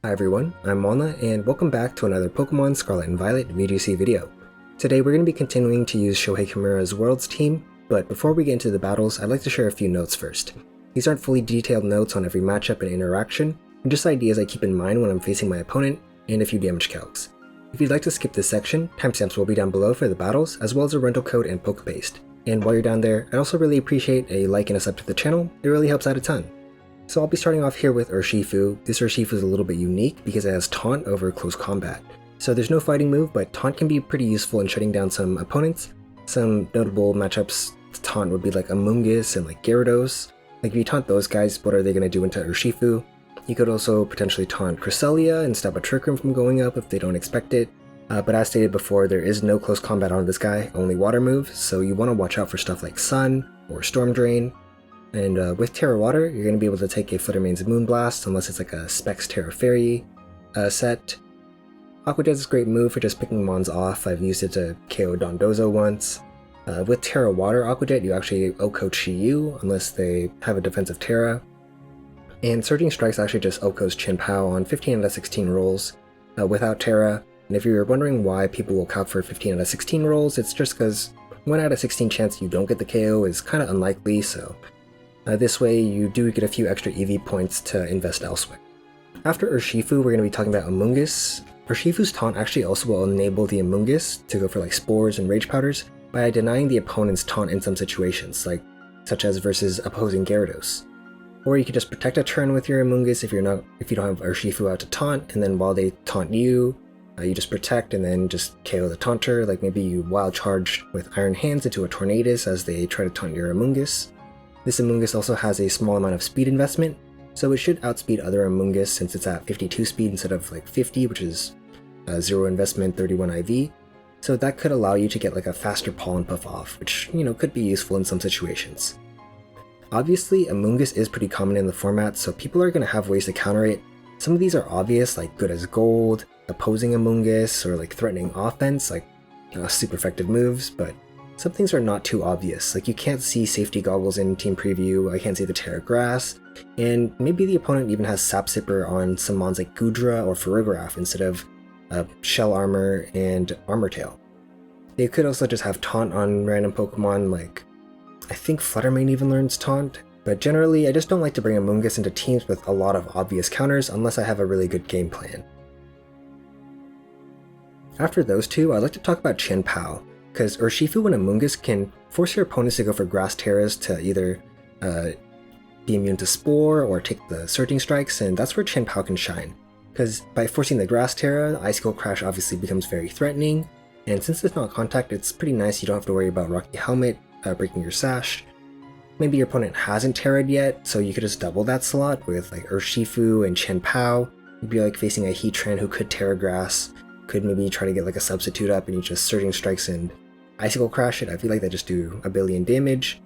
Hi everyone, I'm Malna, and welcome back to another Pokemon Scarlet and Violet VGC video. Today we're going to be continuing to use Shohei Kimura's Worlds team, but before we get into the battles, I'd like to share a few notes first. These aren't fully detailed notes on every matchup and interaction, and just ideas I keep in mind when I'm facing my opponent, and a few damage calcs. If you'd like to skip this section, timestamps will be down below for the battles, as well as a rental code and poke paste. And while you're down there, I'd also really appreciate a like and a sub to the channel, it really helps out a ton. So I'll be starting off here with Urshifu. This Urshifu is a little bit unique because it has Taunt over close combat. So there's no fighting move, but Taunt can be pretty useful in shutting down some opponents. Some notable matchups to Taunt would be like Amoonguss and like Gyarados. Like if you taunt those guys, what are they going to do into Urshifu? You could also potentially taunt Cresselia and stop a Trick Room from going up if they don't expect it. But as stated before, there is no close combat on this guy, only water moves, so you want to watch out for stuff like Sun or Storm Drain. And with Terra Water, you're going to be able to take a Fluttermane's Moonblast, unless it's like a Specs Terra Fairy set. Aqua Jet's a great move for just picking mons off. I've used it to KO Dondozo once. With Terra Water Aqua Jet, you actually OHKO Chi-Yu, unless they have a defensive Terra. And Surging Strikes actually just OHKOs Chien-Pao on 15 out of 16 rolls without Terra. And if you're wondering why people will calc for 15 out of 16 rolls, it's just because 1 out of 16 chance you don't get the KO is kind of unlikely, so this way you do get a few extra EV points to invest elsewhere. After Urshifu, we're going to be talking about Amoonguss. Urshifu's taunt actually also will enable the Amoonguss to go for like Spores and Rage Powders by denying the opponent's taunt in some situations, such as versus opposing Gyarados. Or you could just protect a turn with your Amoonguss if you don't have Urshifu out to taunt, and then while they taunt you, you just protect and then just KO the taunter. Like maybe you Wild Charge with Iron Hands into a Tornadus as they try to taunt your Amoonguss. This Amoonguss also has a small amount of speed investment, so it should outspeed other Amoonguss since it's at 52 speed instead of like 50, which is 0 investment, 31 IV. So that could allow you to get like a faster Pollen Puff off, which, could be useful in some situations. Obviously, Amoonguss is pretty common in the format, so people are going to have ways to counter it. Some of these are obvious, like Good as Gold, opposing Amoonguss, or like threatening offense, like super effective moves, but some things are not too obvious. Like you can't see Safety Goggles in Team Preview, I can't see the Terra Grass, and maybe the opponent even has Sap Sipper on some mons like Goodra or Farigiraf instead of Shell Armor and Armor Tail. They could also just have Taunt on random Pokemon, like I think Fluttermane even learns Taunt, but generally I just don't like to bring Amoonguss into teams with a lot of obvious counters unless I have a really good game plan. After those two, I'd like to talk about Chien-Pao, because Urshifu and Amoonguss can force your opponents to go for Grass Terras to either be immune to Spore or take the Surging Strikes, and that's where Chien-Pao can shine. Because by forcing the Grass Terra, Icicle Crash obviously becomes very threatening, and since it's not contact, it's pretty nice. You don't have to worry about Rocky Helmet breaking your Sash. Maybe your opponent hasn't Terra'd yet, so you could just double that slot with like Urshifu and Chien-Pao. You'd be like facing a Heatran who could Terra Grass, could maybe try to get like a substitute up and you just Surging Strikes and Icicle Crash it. I feel like they just do a billion damage.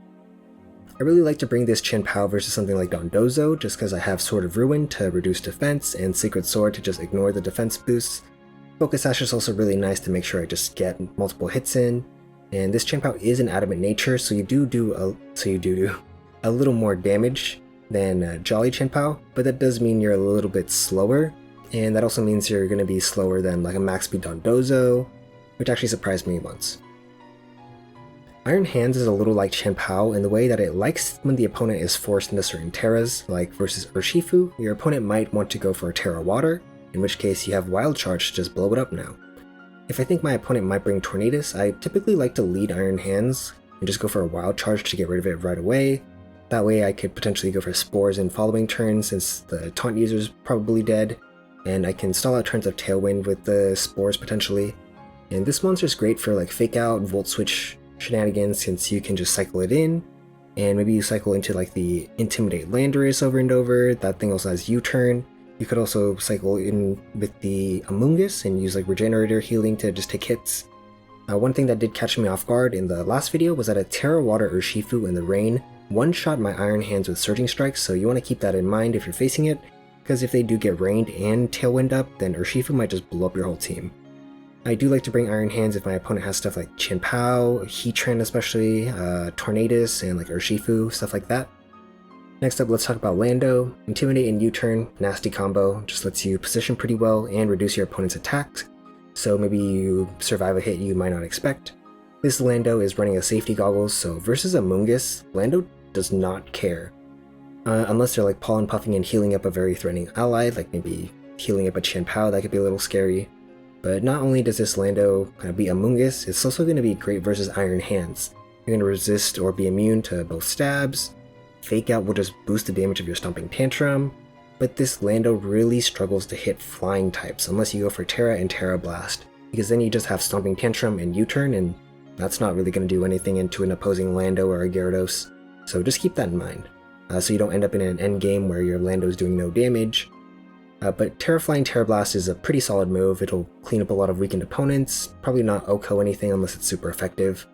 I really like to bring this Chien-Pao versus something like Dondozo just because I have Sword of Ruin to reduce defense and Sacred Sword to just ignore the defense boosts. Focus Sash is also really nice to make sure I just get multiple hits in. And this Chien-Pao is an adamant nature, so you do a little more damage than Jolly Chien-Pao, but that does mean you're a little bit slower, and that also means you're going to be slower than like a max speed Dondozo, which actually surprised me once. Iron Hands is a little like Chien-Pao in the way that it likes when the opponent is forced into certain Terras, like versus Urshifu, your opponent might want to go for a Terra Water, in which case you have Wild Charge to just blow it up now. If I think my opponent might bring Tornadus, I typically like to lead Iron Hands and just go for a Wild Charge to get rid of it right away. That way I could potentially go for Spores in following turns since the Taunt user is probably dead, and I can stall out turns of Tailwind with the Spores potentially. And this monster is great for like Fake Out, Volt Switch shenanigans since you can just cycle it in, and maybe you cycle into like the Intimidate Landorus over and over. That thing also has U-Turn. You could also cycle in with the Amoonguss and use like Regenerator Healing to just take hits. One thing that did catch me off guard in the last video was that a Terra Water Urshifu in the rain one-shot my Iron Hands with Surging Strikes, so you want to keep that in mind if you're facing it, because if they do get rained and Tailwind up, then Urshifu might just blow up your whole team. I do like to bring Iron Hands if my opponent has stuff like Chien-Pao, Heatran especially, Tornadus, and like Urshifu, stuff like that. Next up, let's talk about Lando. Intimidate and U-turn, nasty combo, just lets you position pretty well and reduce your opponent's attacks, so maybe you survive a hit you might not expect. This Lando is running a safety goggles, so versus a Mungus, Lando does not care. Unless they're like pollen puffing and healing up a very threatening ally, like maybe healing up a Chen Pao, that could be a little scary. But not only does this Lando kind of beat a Mungus, it's also going to be great versus Iron Hands. You're going to resist or be immune to both stabs. Fake Out will just boost the damage of your Stomping Tantrum, but this Lando really struggles to hit flying types unless you go for Terra and Terra Blast, because then you just have Stomping Tantrum and U-turn, and that's not really going to do anything into an opposing Lando or a Gyarados, so just keep that in mind. So you don't end up in an end game where your Lando's doing no damage. But Terra Flying Terra Blast is a pretty solid move. It'll clean up a lot of weakened opponents, probably not OHKO anything unless it's super effective.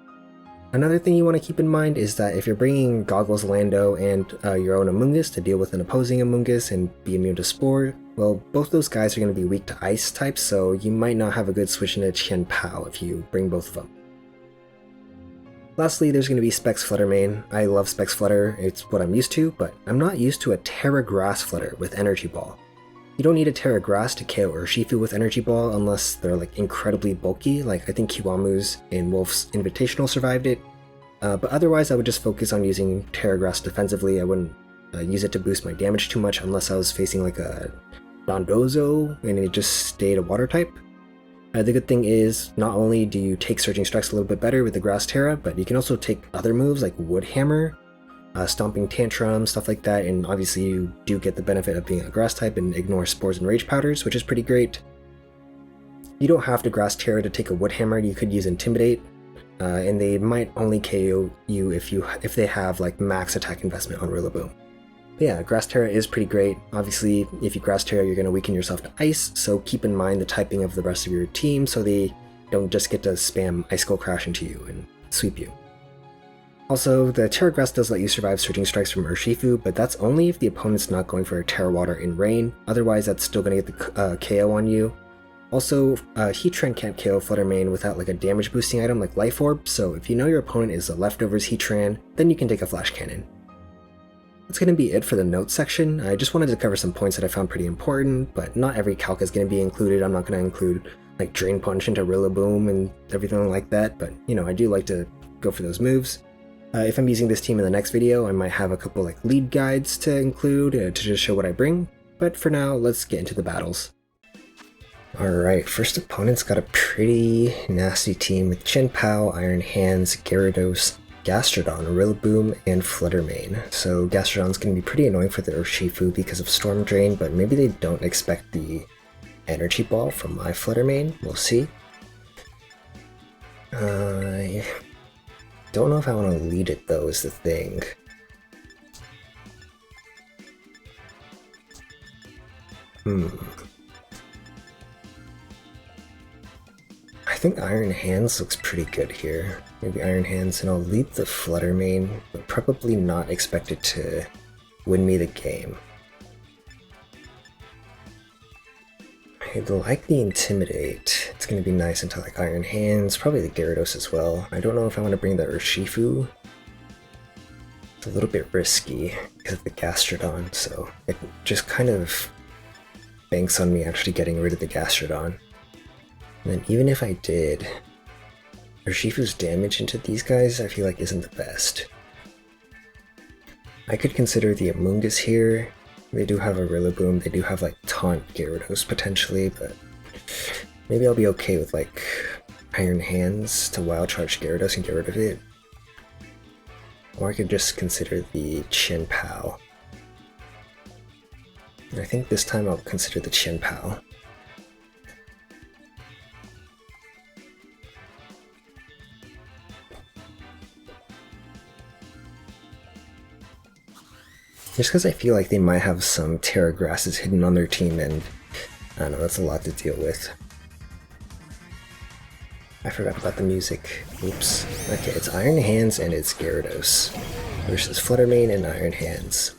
Another thing you want to keep in mind is that if you're bringing Goggles Lando and your own Amoonguss to deal with an opposing Amoonguss and be immune to Spore, well, both those guys are going to be weak to Ice types, so you might not have a good switch into Chen Pao if you bring both of them. Lastly, there's going to be Specs Flutter main. I love Specs Flutter, it's what I'm used to, but I'm not used to a Terra Grass Flutter with Energy Ball. You don't need a Terra Grass to KO Urshifu with Energy Ball unless they're like incredibly bulky, like I think Kiwamu's in Wolf's Invitational survived it. But otherwise I would just focus on using Terra Grass defensively. I wouldn't use it to boost my damage too much unless I was facing like a Dondozo and it just stayed a water type. The good thing is, not only do you take Surging Strikes a little bit better with the Grass Terra, but you can also take other moves like Wood Hammer, Stomping Tantrum, stuff like that, and obviously you do get the benefit of being a Grass type and ignore Spores and Rage Powders, which is pretty great. You don't have to Grass Terra to take a Wood Hammer, you could use Intimidate, and they might only KO you if they have like max attack investment on Rillaboom. But yeah, Grass Terra is pretty great. Obviously, if you Grass Terra, you're going to weaken yourself to Ice, so keep in mind the typing of the rest of your team so they don't just get to spam Ice Skull Crash into you and sweep you. Also, the Terra Grass does let you survive Surging Strikes from Urshifu, but that's only if the opponent's not going for a Terra Water in Rain, otherwise that's still going to get the KO on you. Also, Heatran can't KO Flutter Mane without like a damage boosting item like Life Orb, so if you know your opponent is a Leftovers Heatran, then you can take a Flash Cannon. That's going to be it for the notes section. I just wanted to cover some points that I found pretty important, but not every calc is going to be included. I'm not going to include like Drain Punch into Rillaboom and everything like that, but you know, I do like to go for those moves. If I'm using this team in the next video, I might have a couple like lead guides to include to just show what I bring, but for now, let's get into the battles. Alright, first opponent's got a pretty nasty team with Chen Pao, Iron Hands, Gyarados, Gastrodon, Rillaboom, and Flutter Mane. So Gastrodon's going to be pretty annoying for the Urshifu because of Storm Drain, but maybe they don't expect the Energy Ball from my Flutter Mane. We'll see. I don't know if I want to lead it though, is the thing. I think Iron Hands looks pretty good here. Maybe Iron Hands, and I'll lead the Flutter Mane, but probably not expect it to win me the game. I'd like the Intimidate. It's going to be nice into like Iron Hands, probably the Gyarados as well. I don't know if I want to bring the Urshifu. It's a little bit risky because of the Gastrodon, so it just kind of banks on me actually getting rid of the Gastrodon. And then even if I did, Urshifu's damage into these guys I feel like isn't the best. I could consider the Amoonguss here. They do have a Rillaboom, they do have like Taunt Gyarados potentially, but maybe I'll be okay with like Iron Hands to Wild Charge Gyarados and get rid of it. Or I could just consider the Chen Pao. And I think this time I'll consider the Chen Pao. Just because I feel like they might have some Terra Grasses hidden on their team, and I don't know, that's a lot to deal with. I forgot about the music. Oops. Okay, it's Iron Hands and it's Gyarados versus Flutter Mane and Iron Hands.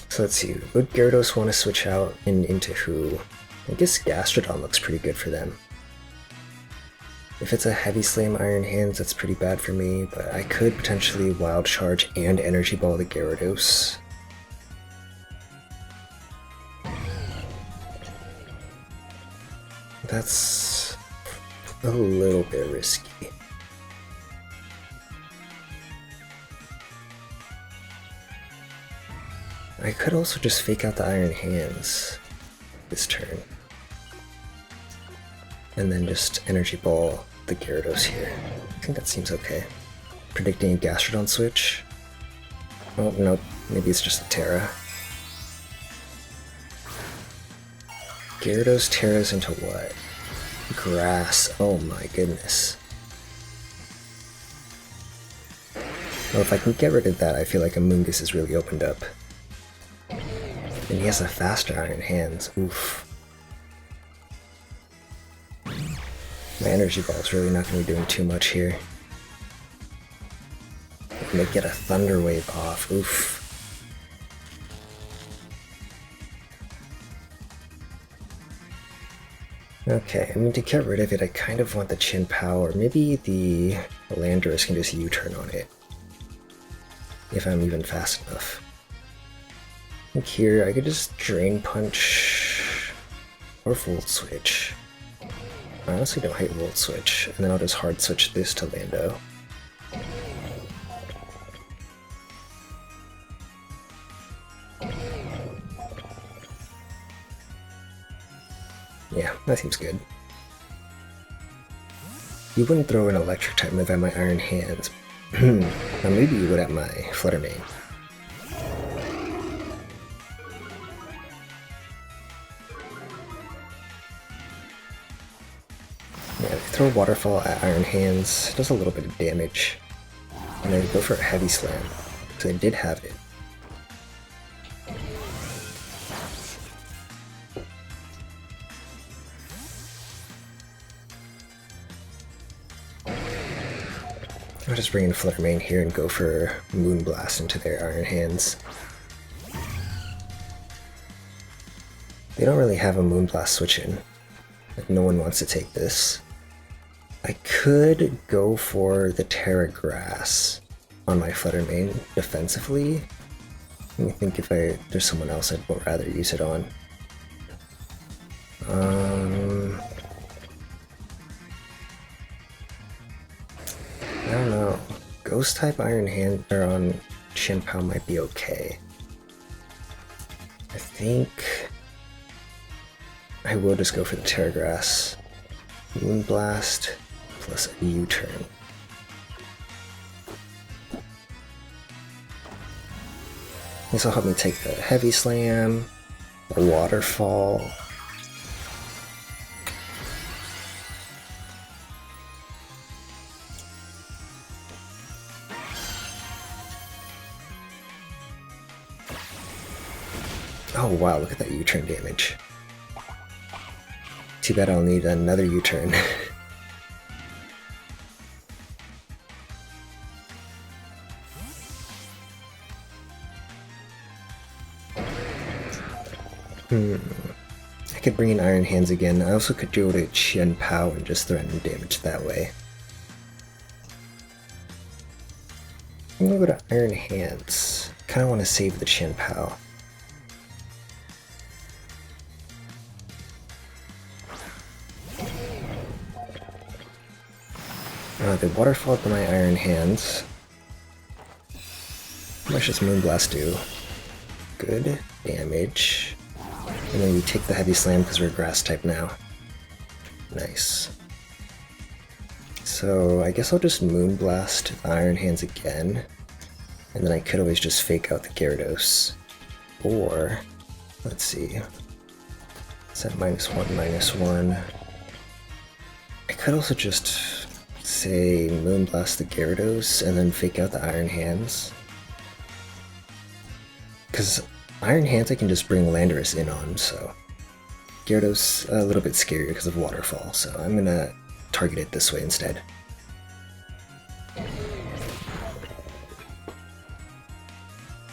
So let's see, would Gyarados want to switch out and into who? I guess Gastrodon looks pretty good for them. If it's a heavy slam Iron Hands, that's pretty bad for me, but I could potentially Wild Charge and Energy Ball the Gyarados. That's a little bit risky. I could also just fake out the Iron Hands this turn. And then just Energy Ball the Gyarados here. I think that seems okay. Predicting a Gastrodon switch. Oh, nope. Maybe it's just a Terra. Gyarados Terras into what? Grass. Oh my goodness. Well, if I can get rid of that, I feel like Amoonguss is really opened up. And he has a faster Iron Hands. Oof. My Energy Ball is really not going to be doing too much here. I may get a Thunder Wave off. Oof. Okay, I mean, to get rid of it, I kind of want the Chin-Pao, or maybe the Landorus can just U-turn on it. If I'm even fast enough. I think here I could just Drain Punch or Volt Switch. I honestly don't hate Volt Switch, and then I'll just Hard Switch this to Lando. Yeah, that seems good. You wouldn't throw an Electric type move at my Iron Hands. Now maybe you would at my Flutter Mane. Yeah, if you throw Waterfall at Iron Hands, it does a little bit of damage. And then go for a Heavy Slam, because I did have it. I'll just bring in Flutter Mane here and go for Moonblast into their Iron Hands. They don't really have a Moonblast switch in. Like, no one wants to take this. I could go for the Terra Grass on my Flutter Mane defensively. Let me think if there's someone else I'd rather use it on. I don't know. Ghost type Iron Hand or on Chin-Pao might be okay. I think I will just go for the Terra Grass. Moonblast plus a U-turn. This will help me take the Heavy Slam, a Waterfall. Oh wow, look at that U-turn damage. Too bad I'll need another U-turn. I could bring in Iron Hands again. I also could go to Chin-Pao and just threaten damage that way. I'm gonna go to Iron Hands. Kinda wanna save the Chin-Pao. The Waterfall to my Iron Hands. How much does Moonblast do? Good damage. And then we take the Heavy Slam because we're Grass type now. Nice. So I guess I'll just Moonblast the Iron Hands again. And then I could always just fake out the Gyarados. Or, let's see. It's at -1/-1. I could also just say Moonblast the Gyarados and then fake out the Iron Hands. Because Iron Hands I can just bring Landorus in on, so Gyarados a little bit scarier because of Waterfall, so I'm gonna target it this way instead.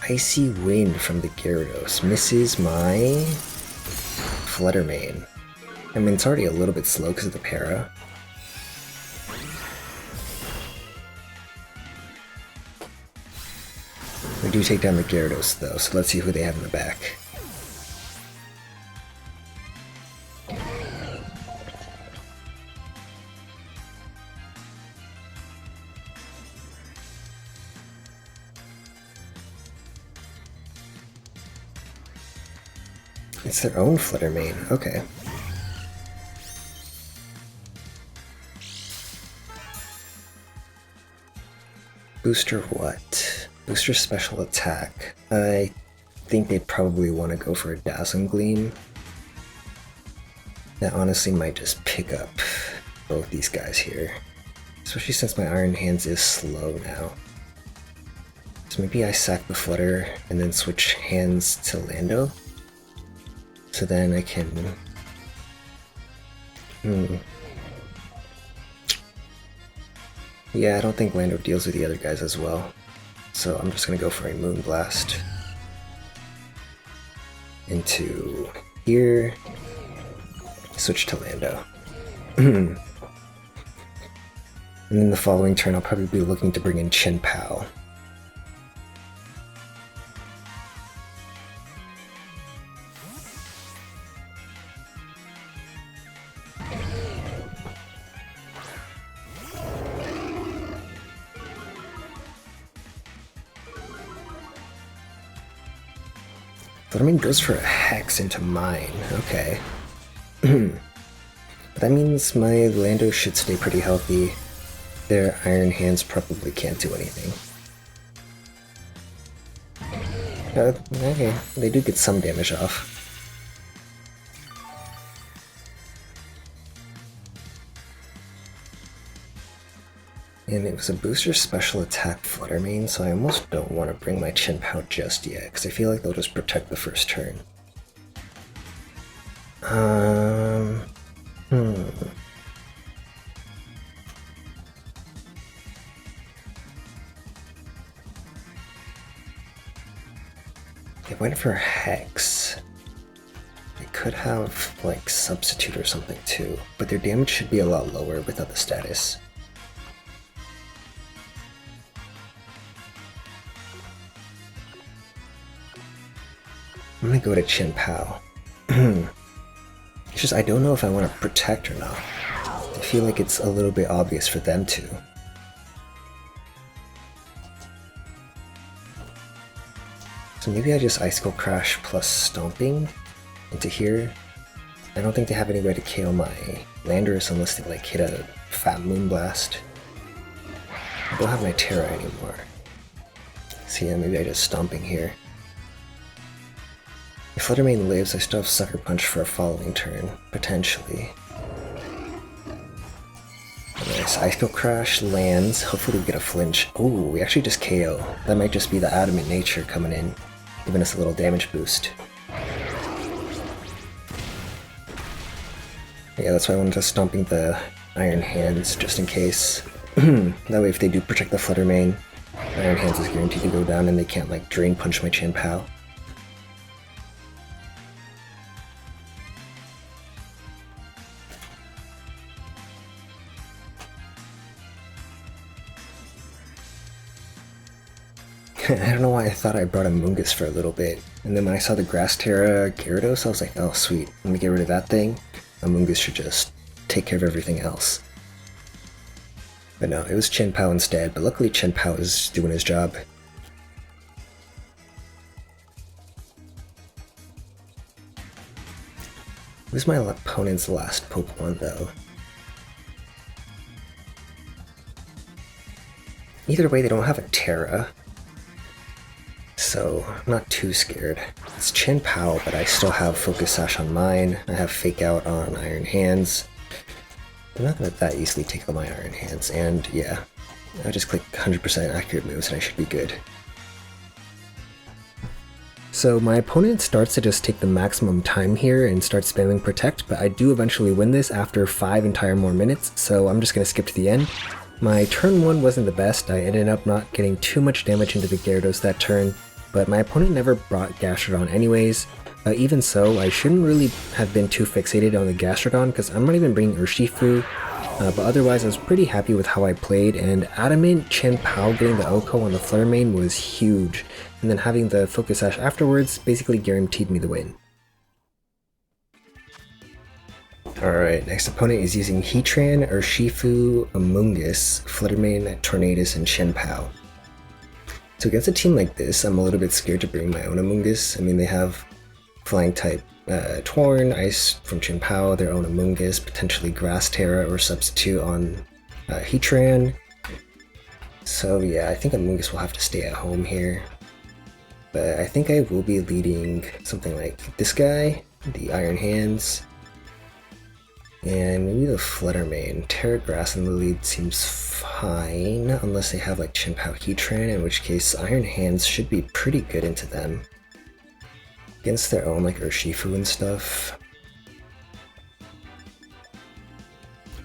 Icy Wind from the Gyarados misses my Flutter Mane. I mean, it's already a little bit slow because of the para. do take down the Gyarados though, so let's see who they have in the back. It's their own Flutter Mane, okay. Booster what? Booster special attack. I think they probably want to go for a Dazzling Gleam. That honestly might just pick up both these guys here. Especially since my Iron Hands is slow now. So maybe I sack the Flutter and then switch hands to Lando. So then I can... Yeah, I don't think Lando deals with the other guys as well. So I'm just gonna go for a Moonblast. Into here. Switch to Lando. And then the following turn I'll probably be looking to bring in Chien-Pao. Flutter Mane goes for a Hex into mine, okay. But that means my Lando should stay pretty healthy. Their Iron Hands probably can't do anything. Okay, they do get some damage off. And it was a booster special attack Flutter Mane, so I almost don't want to bring my Chien-Pao just yet, because I feel like they'll just protect the first turn. They went for Hex. They could have, like, Substitute or something too, but their damage should be a lot lower without the status. I'm gonna go to Chien-Pao. It's just I don't know if I want to protect or not. I feel like it's a little bit obvious for them to. So maybe I just Icicle Crash plus Stomping into here. I don't think they have any way to KO my Landorus unless they like hit a fat Moonblast. I don't have my Terra anymore. So yeah, maybe I just Stomping here. If Flutter Mane lives, I still have Sucker Punch for a following turn, potentially. Nice, Icicle Crash lands, hopefully we get a flinch. Ooh, we actually just KO. That might just be the Adamant Nature coming in, giving us a little damage boost. Yeah, that's why I wanted to Stomping the Iron Hands, just in case. That way if they do protect the Flutter Mane, Iron Hands is guaranteed to go down and they can't like Drain Punch my Chien-Pao. I don't know why I thought I brought a Mungus for a little bit, and then when I saw the Grass Terra Gyarados, I was like, oh sweet, let me get rid of that thing. A Mungus should just take care of everything else. But no, it was Chien-Pao instead, but luckily Chien-Pao is doing his job. Who's my opponent's last Pokemon though? Either way, they don't have a Terra. So, I'm not too scared. It's Chien-Pao, but I still have Focus Sash on mine. I have Fake Out on Iron Hands. I'm not gonna that easily take out my Iron Hands, and yeah, I just click 100% accurate moves and I should be good. So my opponent starts to just take the maximum time here and start spamming Protect, but I do eventually win this after 5 entire more minutes, so I'm just gonna skip to the end. My turn 1 wasn't the best. I ended up not getting too much damage into the Gyarados that turn, but my opponent never brought Gastrodon anyways. Even so, I shouldn't really have been too fixated on the Gastrodon because I'm not even bringing Urshifu, but otherwise I was pretty happy with how I played, and Adamant Chien-Pao getting the OHKO on the Flutter Mane was huge. and then having the Focus Sash afterwards basically guaranteed me the win. Alright, next opponent is using Heatran, Urshifu, Amoonguss, Fluttermane, Tornadus, and Chien-Pao. So against a team like this, I'm a little bit scared to bring my own Amoonguss. I mean, they have Flying type Torn, Ice from Chien-Pao, their own Amoonguss, potentially Grass Terra or Substitute on Heatran. So yeah, I think Amoonguss will have to stay at home here. But I think I will be leading something like this guy, the Iron Hands, and maybe the Fluttermane. Terra Grass in the lead seems fine, unless they have like Chien-Pao Heatran, in which case Iron Hands should be pretty good into them. Against their own like Urshifu and stuff.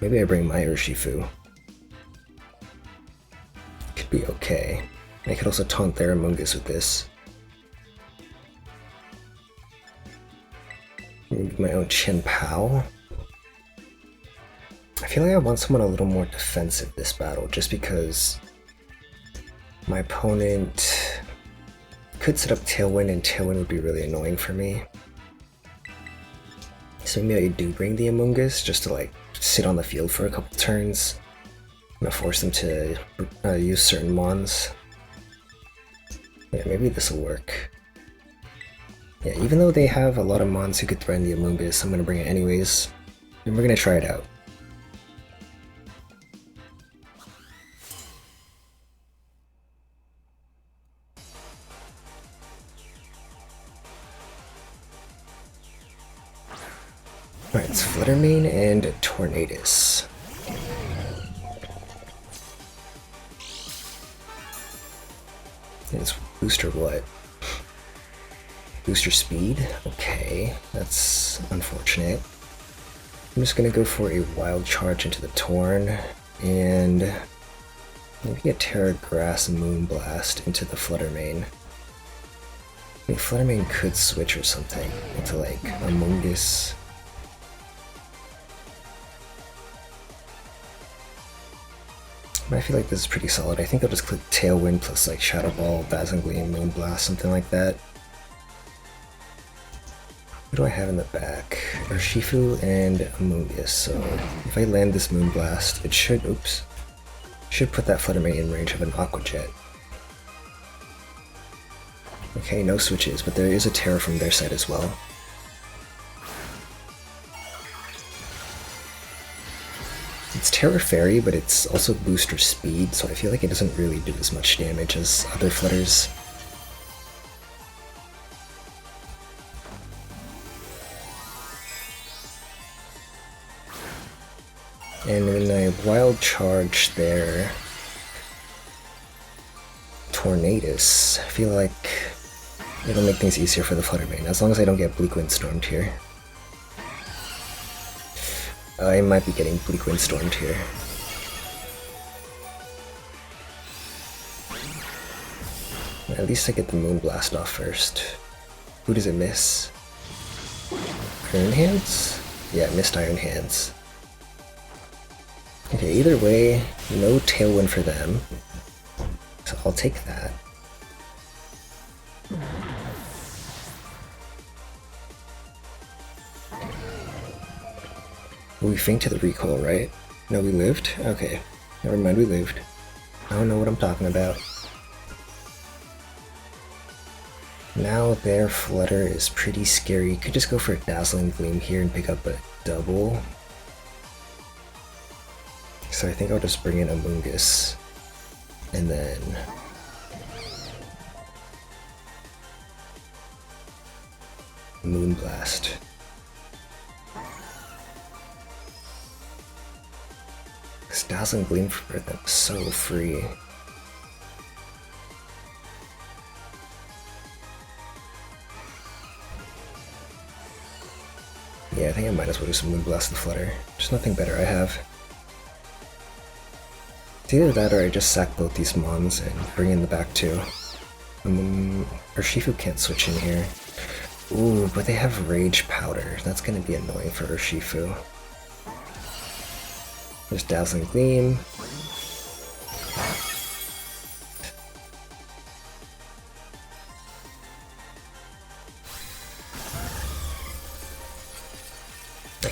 Maybe I bring my Urshifu. Could be okay. I could also taunt their Amoonguss with this. Maybe my own Chien-Pao. I feel like I want someone a little more defensive this battle, just because my opponent could set up Tailwind, and Tailwind would be really annoying for me. So maybe I do bring the Amoonguss just to like sit on the field for a couple turns. I'm gonna force them to use certain mons. Yeah, maybe this will work. Yeah, even though they have a lot of mons who could threaten the Amoonguss, I'm gonna bring it anyways, and we're gonna try it out. Alright, it's Fluttermane and Tornadus. And it's booster what? Booster speed? Okay, that's unfortunate. I'm just gonna go for a wild charge into the Torn, and maybe a Terra Grass Moonblast into the Fluttermane. I mean, Fluttermane could switch or something into like Amoonguss. But I feel like this is pretty solid. I think I'll just click Tailwind plus like Shadow Ball, Dazzling Gleam, Moonblast, something like that. What do I have in the back? Urshifu and Amoonguss. So if I land this Moonblast, it should, should put that Fluttermane in range of an Aqua Jet. Okay, no switches, but there is a Terra from their side as well. It's Terra Fairy, but it's also booster speed, so I feel like it doesn't really do as much damage as other Flutters. And when I wild charge their Tornadus, I feel like it'll make things easier for the Fluttermane, as long as I don't get Bleak Wind Stormed here. I might be getting Bleak Wind Stormed here. At least I get the Moonblast off first. Who does it miss? Iron Hands? Yeah, it missed Iron Hands. Okay, either way, no Tailwind for them. So I'll take that. We faint to the recoil, right? No, we lived? Okay. Never mind, we lived. I don't know what I'm talking about. Now their Flutter is pretty scary. Could just go for a Dazzling Gleam here and pick up a double. So I think I'll just bring in Amoonguss. And then Moonblast. This Dazzling Gleam for them is so free. Yeah, I think I might as well do some Moonblast and Flutter. There's nothing better I have. It's either that or I just sack both these mons and bring in the back two. Urshifu can't switch in here. Ooh, but they have Rage Powder. That's gonna be annoying for Urshifu. There's Dazzling Gleam.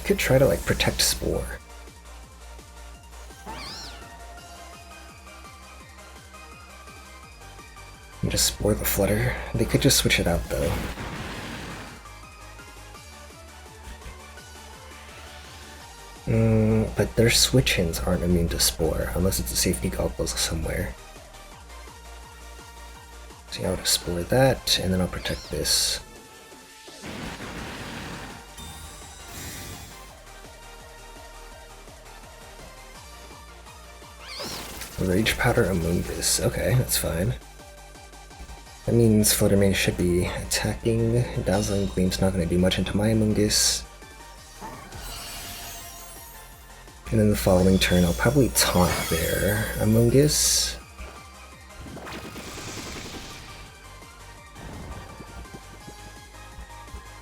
could try to like protect Spore. And just Spore the Flutter. They could just switch it out though. But their switch-ins aren't immune to Spore, unless it's a safety goggles somewhere. So yeah, I'll just Spore that, and then I'll protect this. Rage Powder Amoonguss. Okay, that's fine. That means Fluttermane should be attacking. Dazzling Gleam's not going to do much into my Amoonguss. And then the following turn, I'll probably taunt their Amoonguss.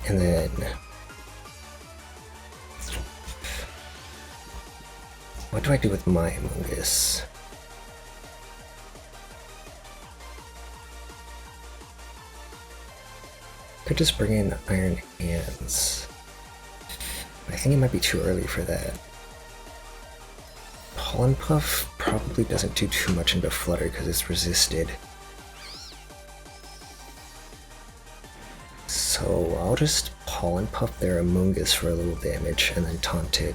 And then... what do I do with my Amoonguss? Could just bring in Iron Hands. I think it might be too early for that. Pollen Puff probably doesn't do too much into Flutter because it's resisted. So I'll just Pollen Puff their Amoonguss for a little damage and then taunt it.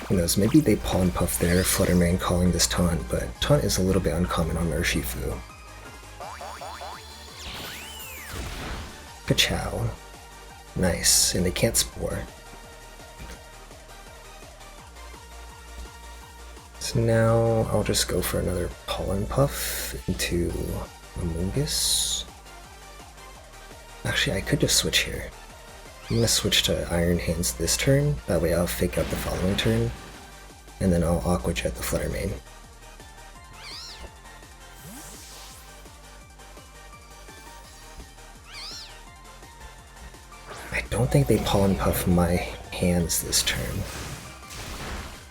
Who knows, maybe they Pollen Puff their Fluttermane calling this taunt, but taunt is a little bit uncommon on Urshifu. Ka-chow. Nice, and they can't Spore. So now I'll just go for another Pollen Puff into Amoonguss. Actually, I could just switch here. I'm gonna switch to Iron Hands this turn, that way I'll fake out the following turn, and then I'll Aqua Jet the Fluttermane. I don't think they Pollen Puff my hands this turn.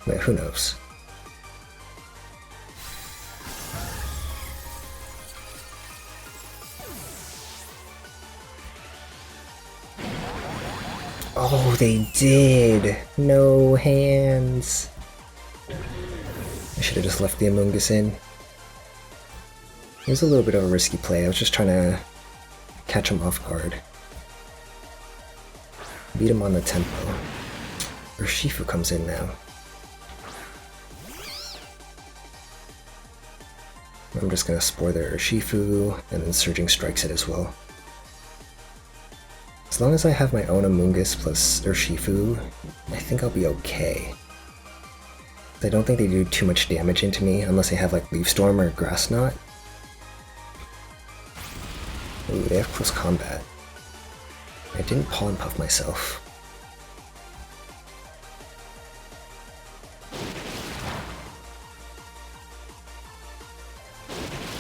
Wait, who knows? Oh, they did! No hands! I should have just left the Amoonguss in. It was a little bit of a risky play, I was just trying to catch him off guard. Beat him on the tempo. Urshifu comes in now. I'm just gonna Spore their Urshifu, and then Surging Strikes it as well. As long as I have my own Amoonguss plus Urshifu, I think I'll be okay. I don't think they do too much damage into me, unless they have like Leaf Storm or Grass Knot. Ooh, they have Close Combat. I didn't Pollen Puff myself.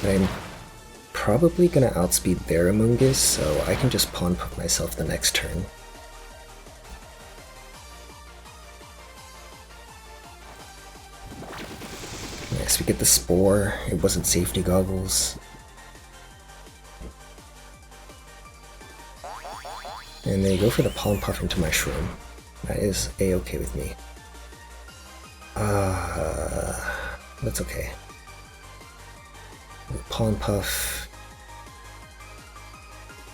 But I'm probably gonna outspeed their Amoonguss, so I can just Pollen Puff myself the next turn. Nice, we get the Spore. It wasn't safety goggles. And they go for the Pollen Puff into my Shroom. That is a-okay with me. That's okay. Pollen Puff.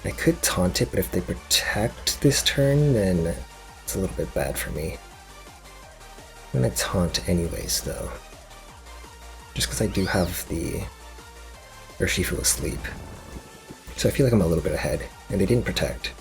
I could taunt it, but if they protect this turn, then it's a little bit bad for me. I'm gonna taunt anyways, though. Just because I do have the Urshifu asleep. So I feel like I'm a little bit ahead, and they didn't protect.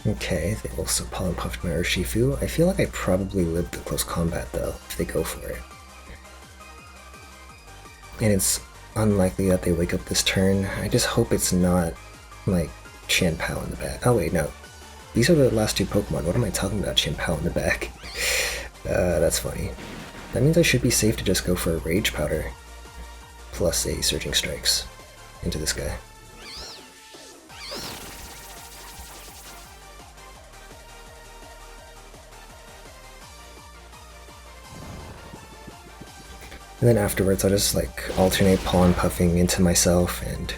Okay, they also Pollen Puffed my Urshifu. I feel like I probably lived the close combat though, if they go for it. And it's unlikely that they wake up this turn. I just hope it's not, like, Chien-Pao in the back. Oh wait, no. These are the last two Pokemon. What am I talking about, Chien-Pao in the back? That's funny. That means I should be safe to just go for a Rage Powder, plus a Surging Strikes. into this guy. And then afterwards, I'll just like alternate pollen puffing into myself and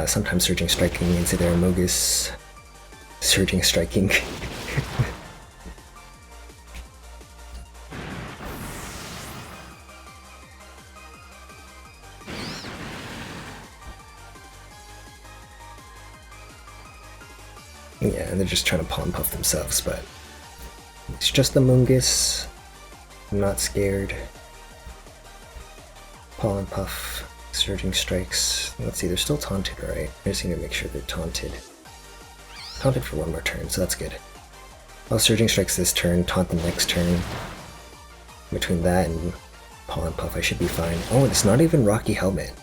sometimes surging striking into their Amogus. Surging striking. Yeah, and they're just trying to pollen puff themselves, but it's just the Amogus. I'm not scared. Pollen puff, surging strikes. Let's see, they're still taunted, right? I just need to make sure they're taunted. Taunted for one more turn, so that's good. I'll surging strikes this turn, taunt the next turn. Between that and pollen puff, I should be fine. Oh, it's not even Rocky Helmet.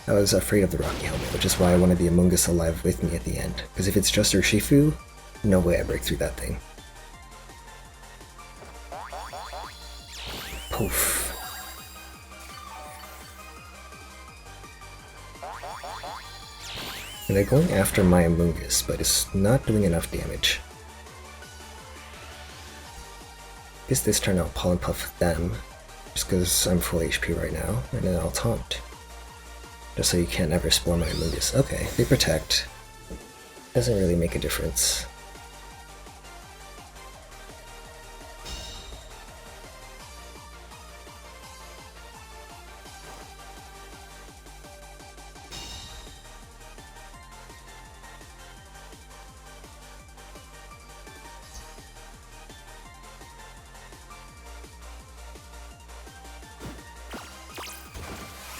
I was afraid of the Rocky Helmet, which is why I wanted the Amogus alive with me at the end. Because if it's just Urshifu, no way I break through that thing. Poof. And they're going after my Amogus, but it's not doing enough damage. I guess this turn I'll pollen puff them, just because I'm full HP right now, and then I'll taunt. Just so you can't ever spoil my Amogus. Okay, they protect. Doesn't really make a difference.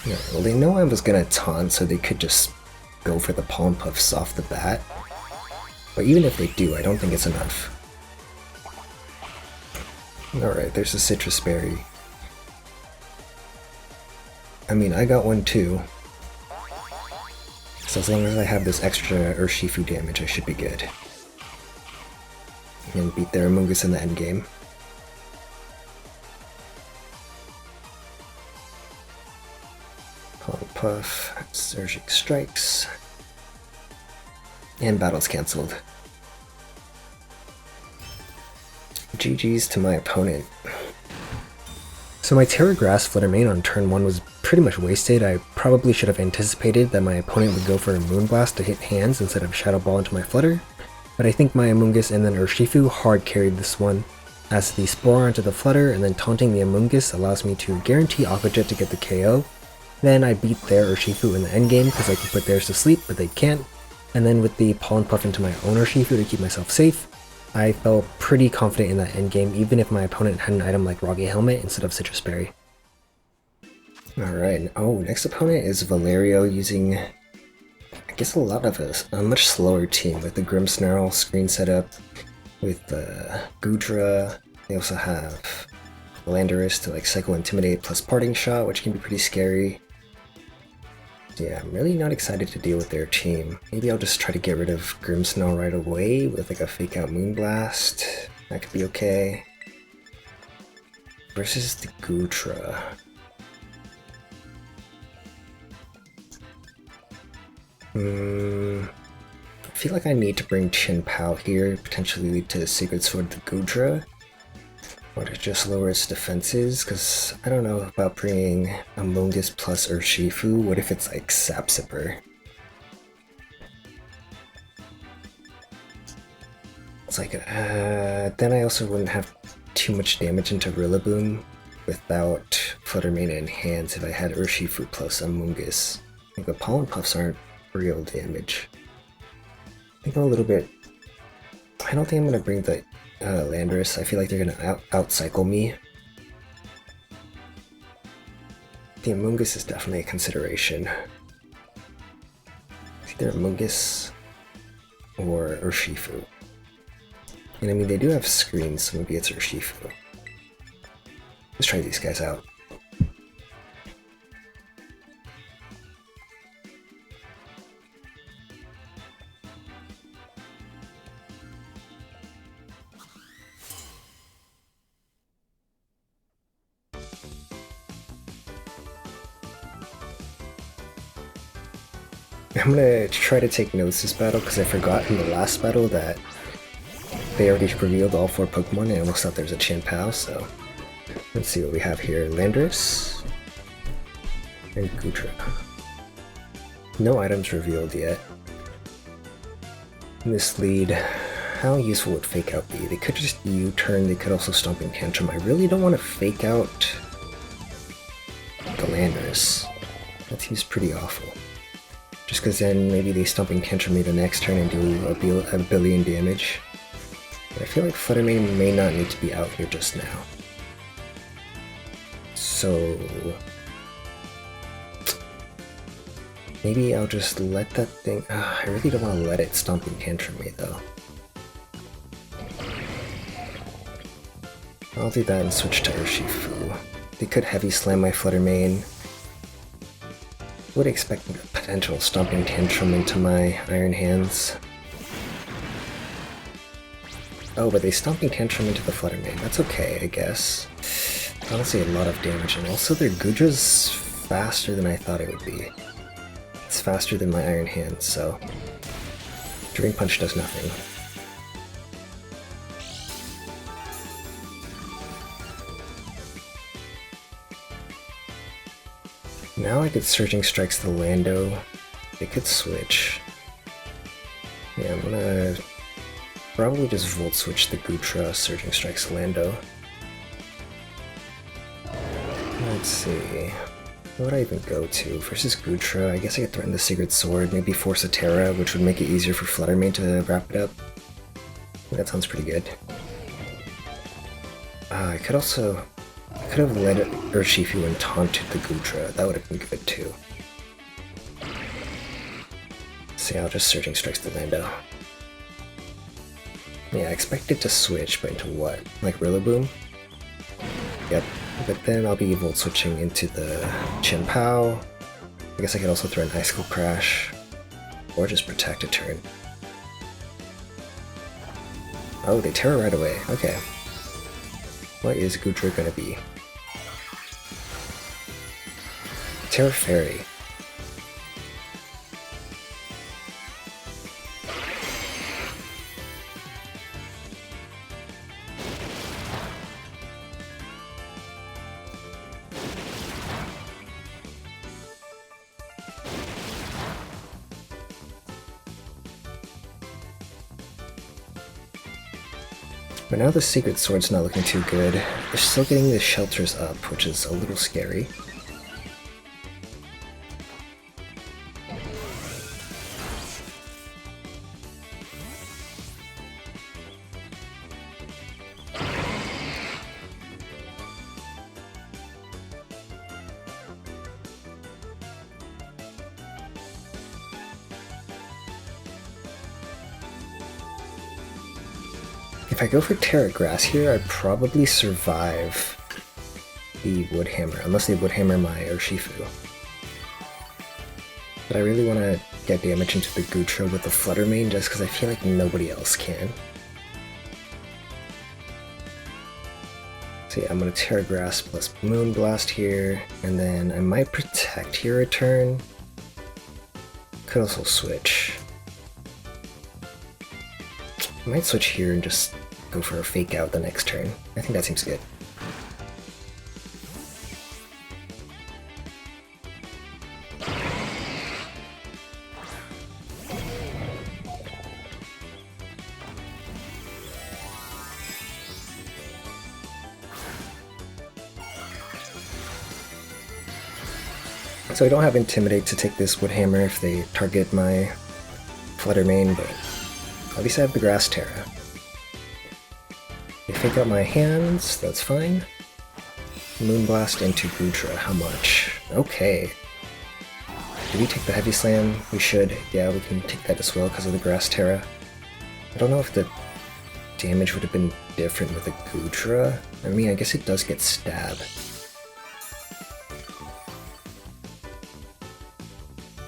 Yeah, well, they know I was gonna taunt, so they could just go for the pollen puffs off the bat. But even if they do, I don't think it's enough. Alright, there's a citrus berry. I mean, I got one too. So as long as I have this extra Urshifu damage, I should be good. And beat their Amogus in the endgame. Pollen puff, surging strikes. And battle's cancelled. GG's to my opponent. So my Terra Grass Flutter Mane on turn 1 was pretty much wasted. I probably should have anticipated that my opponent would go for a Moonblast to hit hands instead of Shadow Ball into my Flutter, but I think my Amogus and then Urshifu hard carried this one, as the Spore onto the Flutter and then taunting the Amogus allows me to guarantee Aqua Jet to get the KO. Then I beat their Urshifu in the endgame because I can put theirs to sleep, but they can't. And then with the Pollen Puff into my own Urshifu to keep myself safe, I felt pretty confident in that endgame, even if my opponent had an item like Rocky Helmet instead of Citrus Berry. Alright, oh, next opponent is Valerio using, I guess, a lot of a much slower team with the Grimmsnarl screen setup, with Goodra. They also have Landorus to like Psycho Intimidate plus Parting Shot, which can be pretty scary. Yeah, I'm really not excited to deal with their team. Maybe I'll just try to get rid of Grimmsnarl right away with like a fake out Moonblast. That could be okay. Versus the Goodra. I feel like I need to bring Chin Pao here, potentially lead to Sacred Sword the Goodra. Or to just lower its defenses, because I don't know about bringing Amogus plus Urshifu. What if it's like Sap Sipper? It's like, then I also wouldn't have too much damage into Rillaboom without Flutter Mane in hands if I had Urshifu plus Amogus. I think the Pollen Puffs aren't real damage. I think I'm a little bit... I don't think I'm going to bring the Landorus. I feel like they're gonna out-cycle me. The Amogus is definitely a consideration. It's either Amogus or Urshifu. And I mean, they do have screens, so maybe it's Urshifu. Let's try these guys out. I'm gonna try to take notes this battle because I forgot in the last battle that they already revealed all 4 Pokemon and I almost thought there was a Chien-Pao, so let's see what we have here. Landorus and Goodra. No items revealed yet. This lead, how useful would Fake Out be? They could just U-turn, they could also Stomping Tantrum. I really don't want to Fake Out the Landorus. That seems pretty awful. Just because then maybe they Stomping Tantrum me the next turn and do a billion damage. But I feel like Flutter Mane may not need to be out here just now. So maybe I'll just let that thing... I really don't want to let it Stomping Tantrum me though. I'll do that and switch to Urshifu. They could Heavy Slam my Flutter Mane. Would expect a potential Stomping Tantrum into my Iron Hands. Oh, but they Stomping Tantrum into the Flutter Mane. That's okay, I guess. Honestly, a lot of damage, and also their Goodra's faster than I thought it would be. It's faster than my Iron Hands, so Drain Punch does nothing. Now I could Surging Strikes the Lando. They could switch. Yeah, I'm gonna probably just Volt Switch the Goodra, Surging Strikes Lando. Let's see. What would I even go to? Versus Goodra, I guess I could threaten the Secret Sword, maybe force a Terra, which would make it easier for Flutter Mane to wrap it up. That sounds pretty good. I could have led Urshifu and taunted the Goodra. That would have been good too. See, I'll just Surging Strikes the Lando. Yeah, I expected to switch, but into what? Like Rillaboom? Yep. But then I'll be Volt Switching into the Chien-Pao. I guess I could also throw an Icicle Crash. Or just Protect a turn. Oh, they Terra right away. Okay. What is Goodra gonna be? Terra Fairy. But now the Secret Sword's not looking too good. They're still getting the shelters up, which is a little scary. If I go for Terra Grass here, I'd probably survive the Wood Hammer, unless they Wood Hammer my Urshifu. But I really want to get damage into the Goodra with the Flutter Mane just because I feel like nobody else can. So yeah, I'm going to Terra Grass plus Moonblast here, and then I might Protect here a turn. Could also switch. I might switch here and just go for a Fake Out the next turn. I think that seems good. So I don't have Intimidate to take this Wood Hammer if they target my Flutter Mane, but at least I have the Grass Terra. They Fake Out my hands, that's fine. Moonblast into Goodra, how much? Okay. Do we take the Heavy Slam? We should. Yeah, we can take that as well because of the Grass Terra. I don't know if the damage would have been different with a Goodra. I mean, I guess it does get Stab.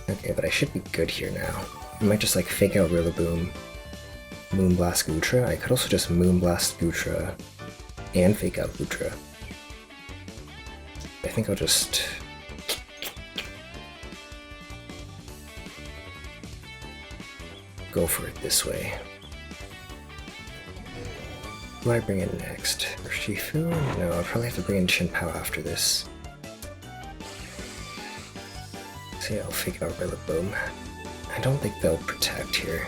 Okay, but I should be good here now. I might just like Fake Out Rillaboom, Moonblast Goodra. I could also just Moonblast Goodra and Fake Out Goodra. I think I'll just... go for it this way. What do I bring in next? Urshifu? No, I'll probably have to bring in Shinpao after this. So yeah, I'll fake out Rillaboom. I don't think they'll protect here.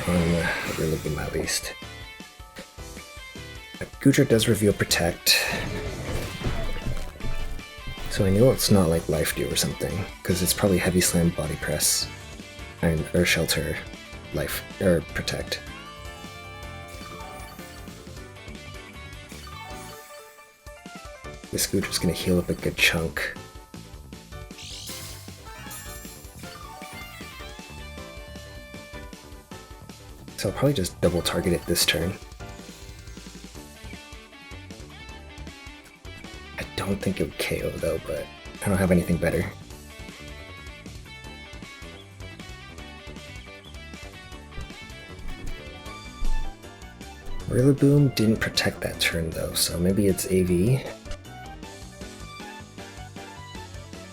On Rillaboom at least. But Goodra does reveal Protect. So I know it's not like Life Dew or something, because it's probably Heavy Slam, Body Press, and Earth Shelter, Life, or Protect. This Goodra's gonna heal up a good chunk. So I'll probably just double target it this turn. I don't think it would KO though, but I don't have anything better. Rillaboom didn't protect that turn though, so maybe it's AV.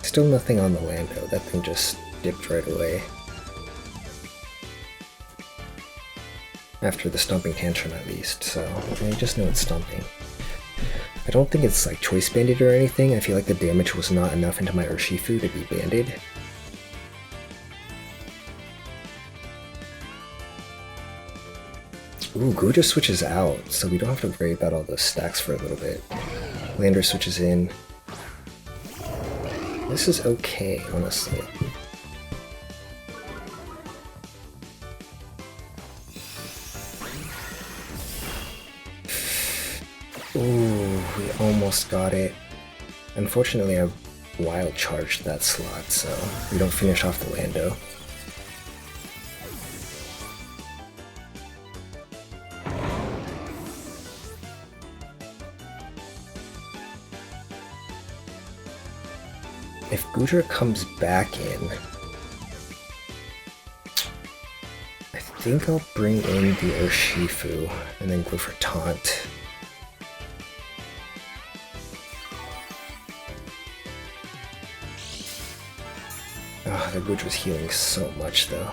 Still nothing on the Lando, that thing just dipped right away. After the Stomping Tantrum at least, so I just know it's Stomping. I don't think it's like Choice Banded or anything, I feel like the damage was not enough into my Urshifu to be banded. Ooh, Goodra switches out, so we don't have to worry about all those stacks for a little bit. Lander switches in. This is okay, honestly. Ooh, we almost got it. Unfortunately, I wild charged that slot, so we don't finish off the Lando. If Goodra comes back in, I think I'll bring in the Urshifu and then go for Taunt. Oh, the Goodra's healing so much though.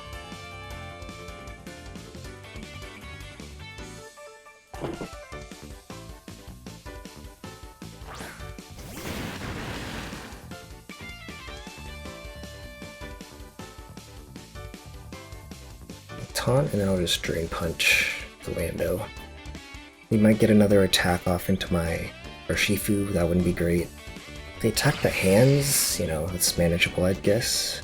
Taunt, and then I'll just Drain Punch the Lando. We might get another attack off into my Urshifu, that wouldn't be great. If they attack the hands, you know, it's manageable, I'd guess.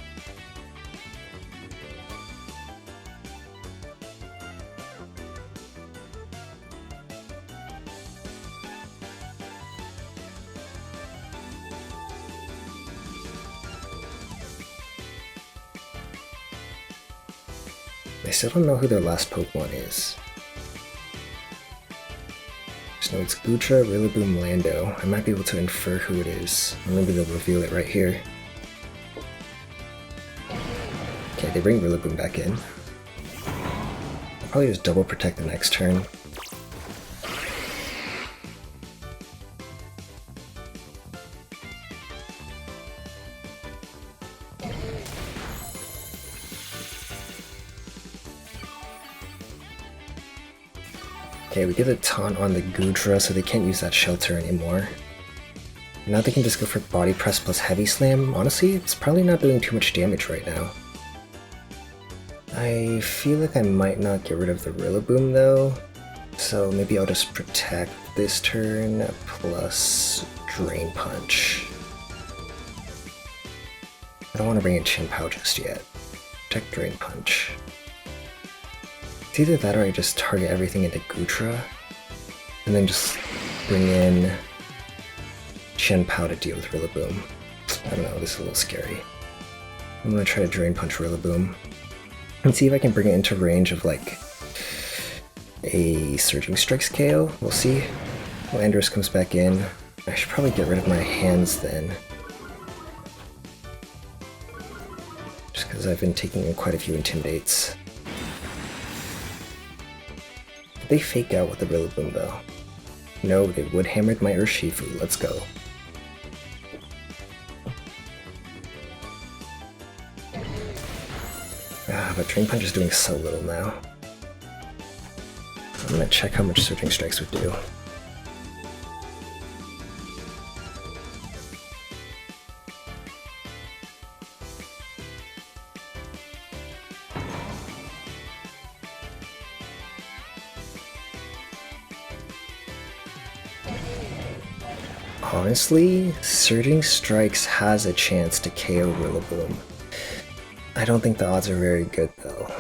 I still don't know who their last Pokemon is. Just know it's Goodra, Rillaboom, Lando. I might be able to infer who it is, or maybe they'll reveal it right here. Okay, they bring Rillaboom back in. I'll probably just double protect the next turn. Okay, we get a taunt on the Goodra, so they can't use that shelter anymore. Now they can just go for Body Press plus Heavy Slam. Honestly, it's probably not doing too much damage right now. I feel like I might not get rid of the Rillaboom though, so maybe I'll just protect this turn plus Drain Punch. I don't want to bring in Shinpao just yet. Protect Drain Punch. It's either that or I just target everything into Goodra, and then just bring in Shinpao to deal with Rillaboom. I don't know, this is a little scary. I'm gonna try to Drain Punch Rillaboom, and see if I can bring it into range of like a Surging Strikes KO. We'll see. Landorus comes back in. I should probably get rid of my hands then, just because I've been taking in quite a few Intimidates. They fake out with the Rillaboom though. No, they would hammered my Urshifu. Let's go. But Drain Punch is doing so little now. I'm gonna check how much Surging Strikes would do. Honestly, Surging Strikes has a chance to KO Rillaboom. I don't think the odds are very good though.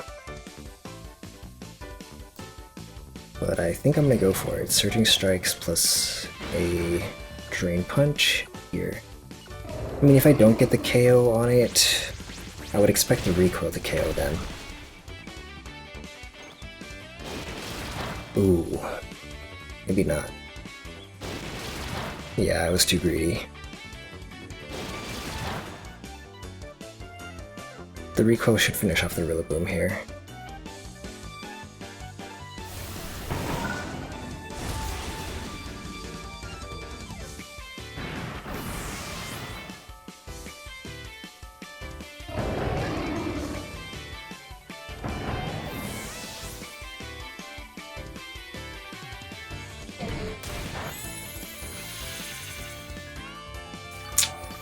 But I think I'm gonna go for it. Surging Strikes plus a Drain Punch here. I mean, if I don't get the KO on it, I would expect the recoil to KO then. Ooh, maybe not. Yeah, I was too greedy. The recoil should finish off the Rillaboom here.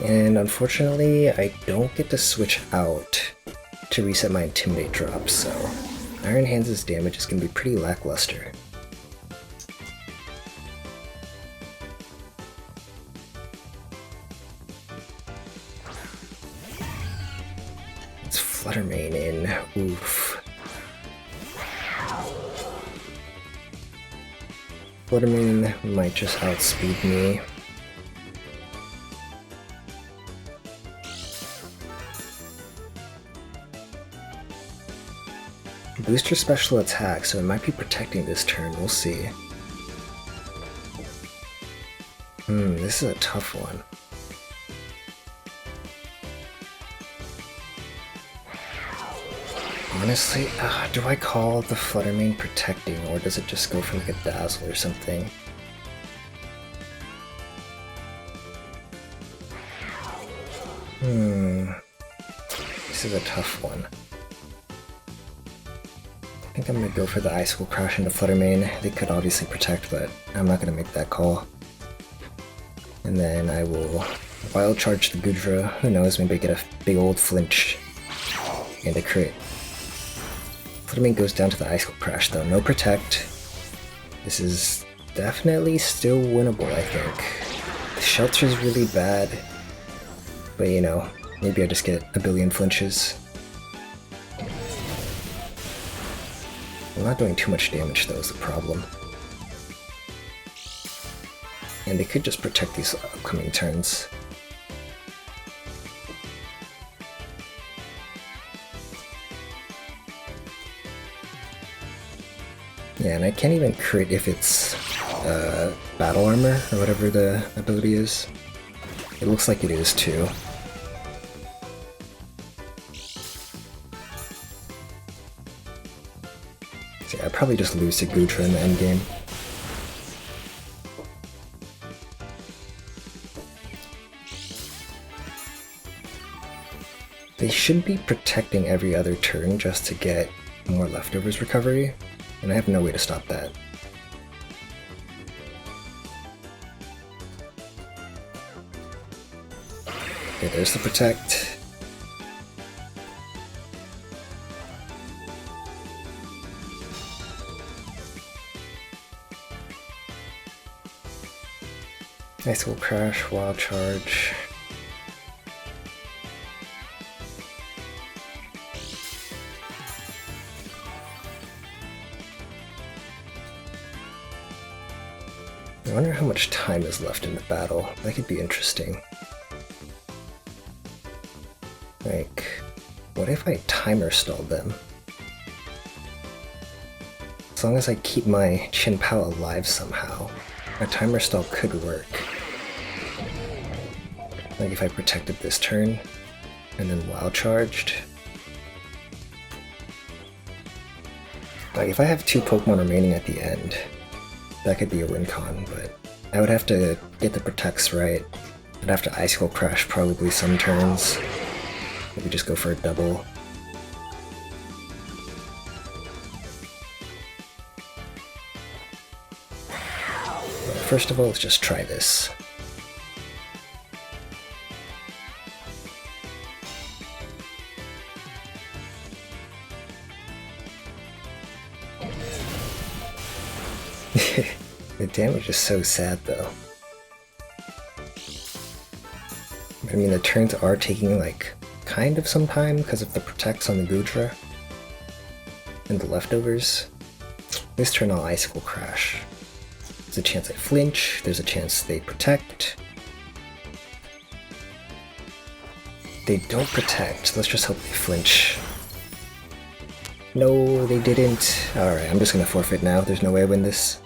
And unfortunately, I don't get to switch out to reset my Intimidate drop, so Iron Hands' damage is going to be pretty lackluster. Let's Flutter Mane in. Oof. Flutter Mane might just outspeed me. Booster special attack, so it might be protecting this turn, we'll see. This is a tough one. Honestly, do I call the Flutter Mane protecting, or does it just go for like a Dazzle or something? This is a tough one. I think I'm gonna go for the Icicle Crash into Flutter Mane. They could obviously protect, but I'm not gonna make that call. And then I will Wild Charge the Goodra. Who knows, maybe I get a big old flinch and a crit. Flutter Mane goes down to the Icicle Crash though. No protect. This is definitely still winnable, I think. The Shelter's really bad, but you know, maybe I just get a billion flinches. I'm not doing too much damage though is the problem. And they could just protect these upcoming turns. Yeah, and I can't even crit if it's Battle Armor or whatever the ability is. It looks like it is too. I'd probably just lose to Goodra in the endgame. They should be protecting every other turn just to get more leftovers recovery, and I have no way to stop that. Okay, there's the protect. Icicle Crash, Wild Charge. I wonder how much time is left in the battle. That could be interesting. Like, what if I timer stalled them? As long as I keep my Chin-Pao alive somehow, a timer stall could work. Like if I protected this turn, and then Wild Charged. Like if I have 2 Pokemon remaining at the end, that could be a win con, but I would have to get the protects right. I'd have to Icicle Crash probably some turns. Maybe just go for a double. first of all, let's just try this. The damage is so sad though. I mean, the turns are taking like kind of some time because of the protects on the Gudra and the leftovers. This turn I'll Icicle Crash. There's a chance I flinch, there's a chance they protect. They don't protect, let's just hope they flinch. No, they didn't. Alright, I'm just gonna forfeit now, there's no way I win this.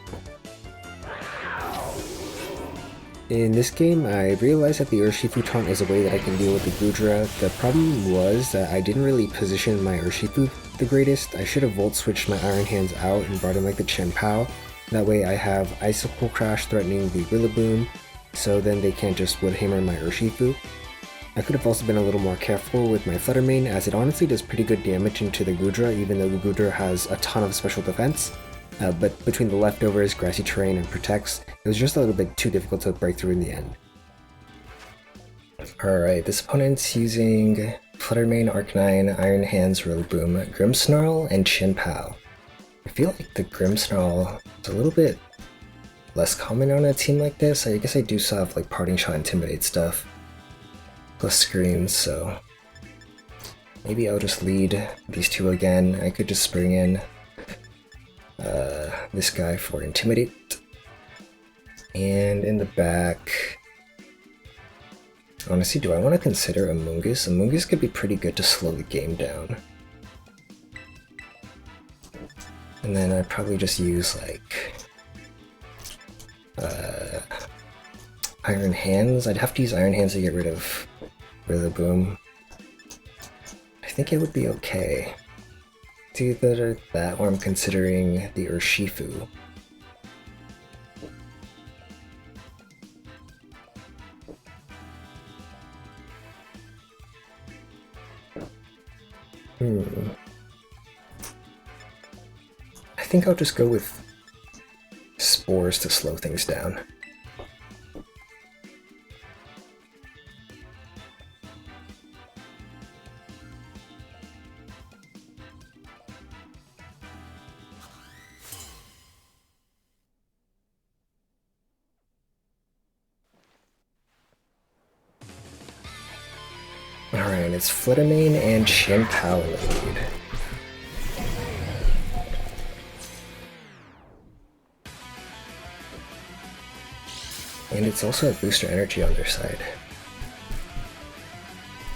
In this game, I realized that the Urshifu taunt is a way that I can deal with the Gudra. The problem was that I didn't really position my Urshifu the greatest. I should have Volt switched my Iron Hands out and brought in like the Chien-Pao. That way I have Icicle Crash threatening the Rillaboom, so then they can't just Wood Hammer my Urshifu. I could have also been a little more careful with my Flutter Mane, as it honestly does pretty good damage into the Gudra, even though the Gudra has a ton of special defense. But between the leftovers, grassy terrain, and protects, it was just a little bit too difficult to break through in the end. Alright, this opponent's using Flutter Mane, Arcanine, Iron Hands, Rillaboom, Grimmsnarl, and Chien-Pao. I feel like the Grimmsnarl is a little bit less common on a team like this. I guess I do still have like Parting Shot, Intimidate stuff, plus Screens, so maybe I'll just lead these two again. I could just bring in this guy for Intimidate. And in the back, honestly, do I want to consider Amoonguss? Amoonguss could be pretty good to slow the game down. And then I'd probably just use like Iron Hands. I'd have to use Iron Hands to get rid of Rillaboom. I think it would be okay. It's either that or I'm considering the Urshifu. I think I'll just go with Spores to slow things down. Alright, it's Flutter Mane and Chien-Pao in the lead. And it's also a Booster Energy on their side.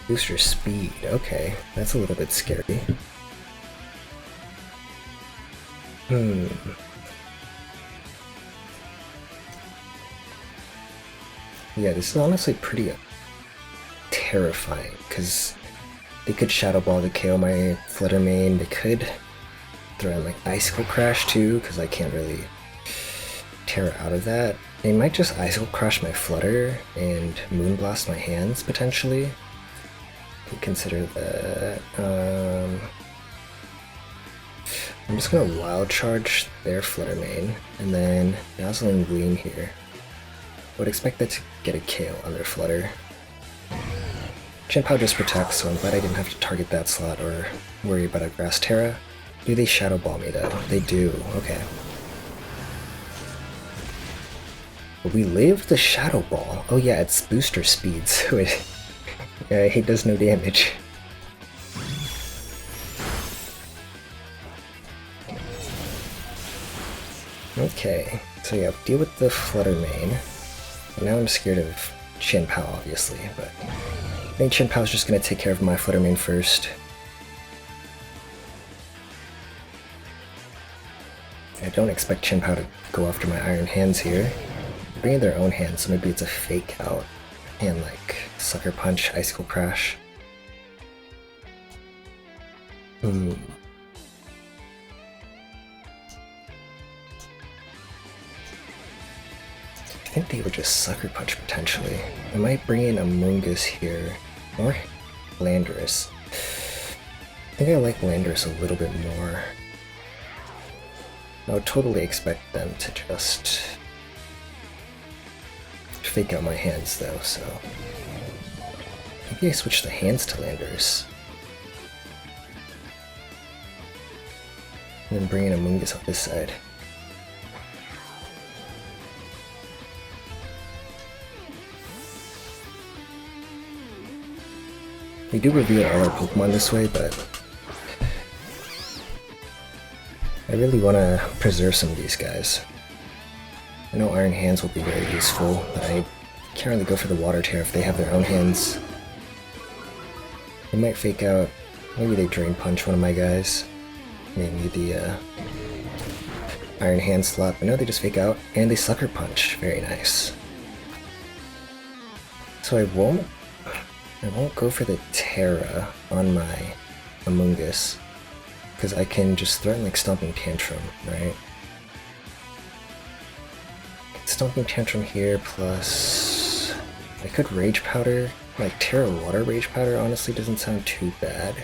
Booster Speed, okay, that's a little bit scary. Yeah, this is honestly pretty terrifying, because they could Shadow Ball to KO my Flutter Mane, they could throw in like Icicle Crash too, because I can't really tear out of that. They might just Icicle Crash my Flutter and Moonblast my hands, potentially. Could consider that. I'm just gonna Wild Charge their Flutter Mane, and then Dazzling Gleam here. I would expect that to get a KO on their Flutter. Chien-Pao just protects, so I'm glad I didn't have to target that slot or worry about a Grass Terra. Do they Shadow Ball me though? They do, okay. But we live the Shadow Ball. Oh yeah, it's Booster Speed, so it does no damage. Okay, so yeah, deal with the Flutter Mane. And now I'm scared of Chien-Pao, obviously, but I think Chien-Pao's just gonna take care of my Flutter Mane first. I don't expect Chien-Pao to go after my Iron Hands here. They're bringing their own hands, so maybe it's a fake out and like Sucker Punch, Icicle Crash. I think they would just Sucker Punch potentially. I might bring in Amoonguss here, or Landorus. I think I like Landorus a little bit more. I would totally expect them to just fake out my hands though, so maybe I switch the hands to landorus. And then bring in Amoonguss on this side. We do reveal all our Pokemon this way, but I really want to preserve some of these guys. I know Iron Hands will be very useful, but I can't really go for the Water Tear if they have their own hands. They might fake out, maybe they Drain Punch one of my guys. Maybe the Iron Hand slot, but no, they just fake out, and they Sucker Punch. Very nice. So I won't go for the Terra on my Amoonguss, because I can just threaten like Stomping Tantrum, right? Stomping Tantrum here, plus I could Rage Powder. Like Terra Water Rage Powder honestly doesn't sound too bad.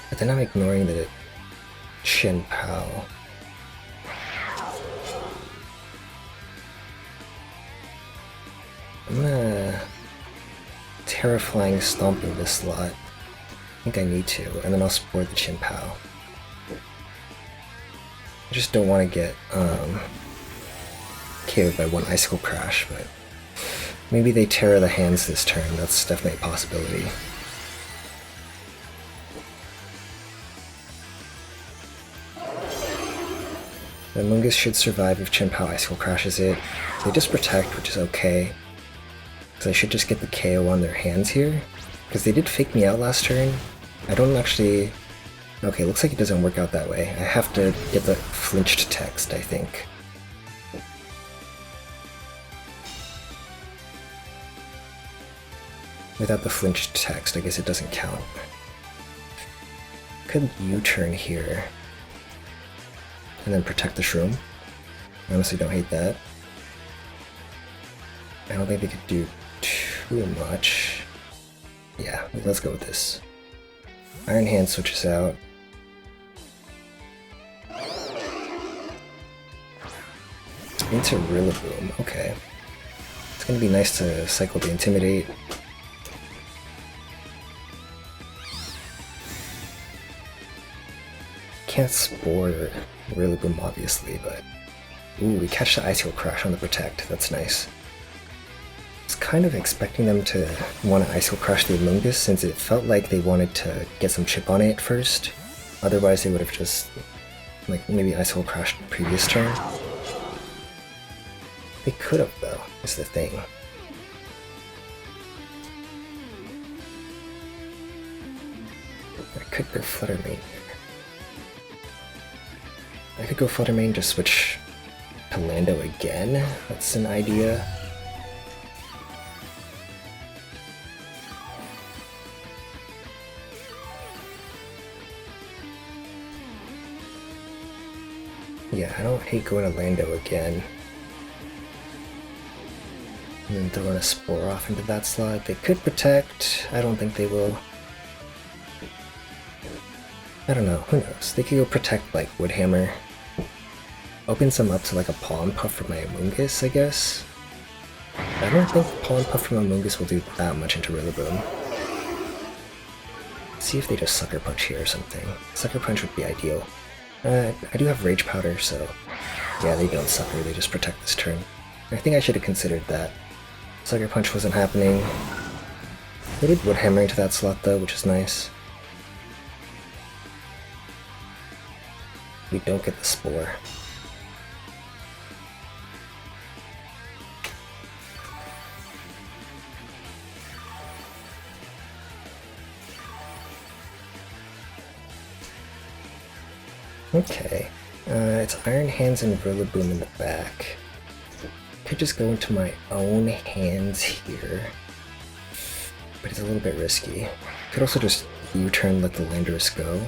But then I'm ignoring the Chien-Pao. I'm gonna Terraflying Stomping this slot. I think I need to, and then I'll support the Chien-Pao. I just don't want to get KO'd by one Icicle Crash, but maybe they Terra the hands this turn. That's definitely a possibility. The Amoonguss should survive if Chien-Pao Icicle Crashes it. They just protect, which is okay. Because I should just get the KO on their hands here. Because they did fake me out last turn. I don't actually... Okay, looks like it doesn't work out that way. I have to get the flinched text, I think. Without the flinched text, I guess it doesn't count. Could U-turn here. And then protect the Shroom. I honestly don't hate that. I don't think they could do too much. Yeah, let's go with this. Iron Hand switches out. Into Rillaboom, okay. It's gonna be nice to cycle the Intimidate. Can't Spore Rillaboom obviously, but... Ooh, we catch the Icicle Crash on the Protect, that's nice. I was kind of expecting them to want to Icicle Crash the Amoonguss since it felt like they wanted to get some chip on it first. Otherwise they would have just, like, maybe Icicle Crashed the previous turn. They could have though, is the thing. I could go Flutter Mane. I could go Flutter Mane, just switch to Lando again. That's an idea. Yeah, I don't hate going to Lando again. And then throwing a Spore off into that slot. They could protect. I don't think they will. I don't know. Who knows? They could go protect like Woodhammer. Opens them up to like a Pollen Puff for my Amoonguss, I guess. I don't think Pollen Puff from Amoonguss will do that much into Rillaboom. See if they just Sucker Punch here or something. Sucker Punch would be ideal. I do have Rage Powder, so yeah, they don't Sucker, they just protect this turn. I think I should have considered that. Sucker Punch wasn't happening. They did Woodhammer into that slot though, which is nice. We don't get the Spore. Okay, it's Iron Hands and Rillaboom in the back. Could just go into my own hands here, but it's a little bit risky. Could also just U-turn, let the Landorus go.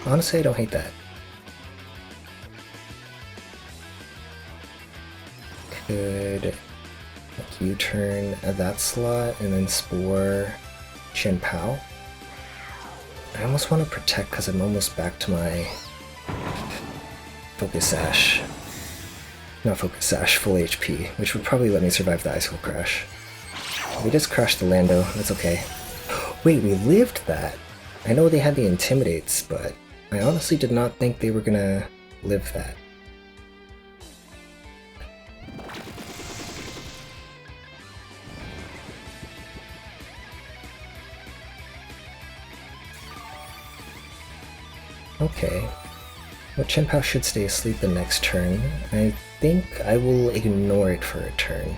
Honestly, I don't hate that. Could U-turn at that slot and then Spore Chien-Pao. I almost want to protect because I'm almost back to my Focus Sash. Not Focus Sash, full HP, which would probably let me survive the Icicle Crash. We just crashed the Lando, that's okay. Wait, we lived that! I know they had the Intimidates, but I honestly did not think they were gonna live that. Okay. Well, Chien-Pao should stay asleep the next turn. I think I will ignore it for a turn.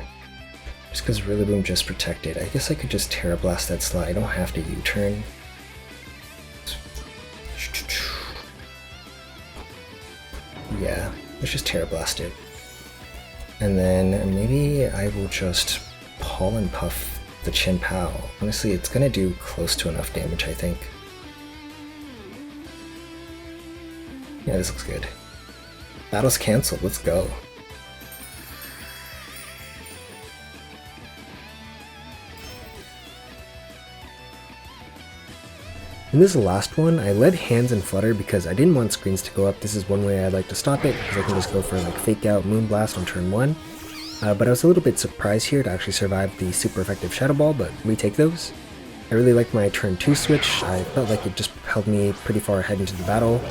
Just because Rillaboom just protected. I guess I could just Terra Blast that slot. I don't have to U-turn. Yeah, let's just Terra Blast it. And then maybe I will just Pollen Puff the Chien-Pao. Honestly, it's gonna do close to enough damage, I think. Yeah, this looks good. Battle's cancelled, let's go. In this last one, I led Hands and Flutter because I didn't want screens to go up. This is one way I'd like to stop it, because I can just go for like Fake Out Moonblast on turn 1. But I was a little bit surprised here to actually survive the super effective Shadow Ball, but we take those. I really liked my turn 2 switch. I felt like it just propelled me pretty far ahead into the battle.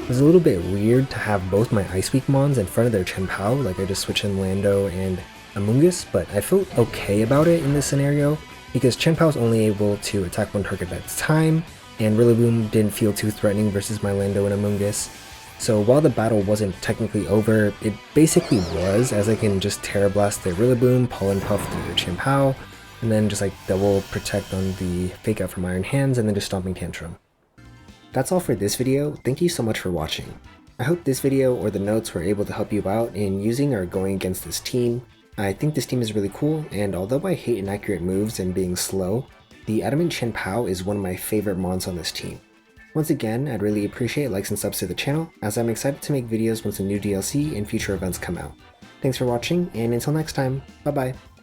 It was a little bit weird to have both my Ice Weak Mons in front of their Chien-Pao, like I just switched in Lando and Amoonguss, but I felt okay about it in this scenario, because Chien-Pao was only able to attack one target at a time, and Rillaboom didn't feel too threatening versus my Lando and Amoonguss. So while the battle wasn't technically over, it basically was, as I can just Terra Blast their Rillaboom, Pollen Puff through their Chien-Pao, and then just like double protect on the Fake Out from Iron Hands, and then just Stomping Tantrum. That's all for this video. Thank you so much for watching. I hope this video or the notes were able to help you out in using or going against this team. I think this team is really cool, and although I hate inaccurate moves and being slow, the Adamant Chien-Pao is one of my favorite mons on this team. Once again, I'd really appreciate likes and subs to the channel, as I'm excited to make videos once a new DLC and future events come out. Thanks for watching, and until next time, bye bye!